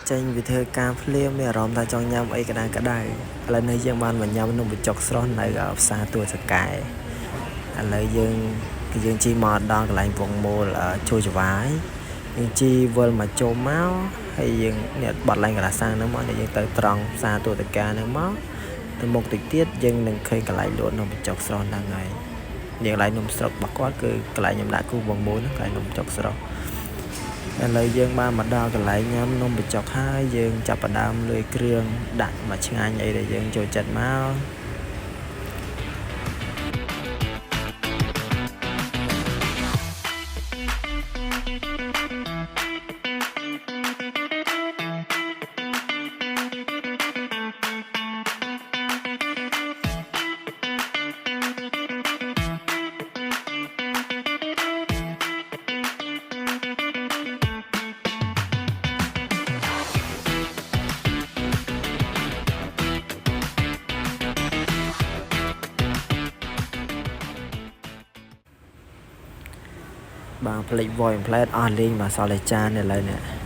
ចេញវិធីការភ្លាមមានអារម្មណ៍ថាចង់ញ៉ាំអីក្តៅក្តៅឥឡូវនេះយើងបានមកញ៉ាំនំបញ្ចុកស្រស់នៅផ្សារទួសកែឥឡូវយើងជីមកដល់កន្លែងវងមូលជួយច្វាយយើងជីវិលមកចូលមកហើយយើងនេះបាត់ឡើងកន្លះសាំងហ្នឹងមកយើងទៅត្រង់ផ្សារទួសកែហ្នឹងមកទៅមុខតិចទៀតយើងនឹងឃើញកន្លែងលក់នំបញ្ចុកស្រស់ហ្នឹងហើយកន្លែងនំស្រុករបស់គាត់គឺកន្លែងខ្ញុំដាក់គូវងមូលហ្នឹងកន្លែងនំបញ្ចុកស្រស់ឥឡូវយើងបានមកដល់កន្លែងញ៉ាំនំបញ្ចុកហើយយើងចាប់ផ្ដើមលាយគ្រឿងដាក់មកឆ្ងាញ់អីដែលយើងចូលចិត្តមកបាទផ្លេចវ៉យផ្លែតអស់លេងមកសល់តែចានឥឡូវនេះ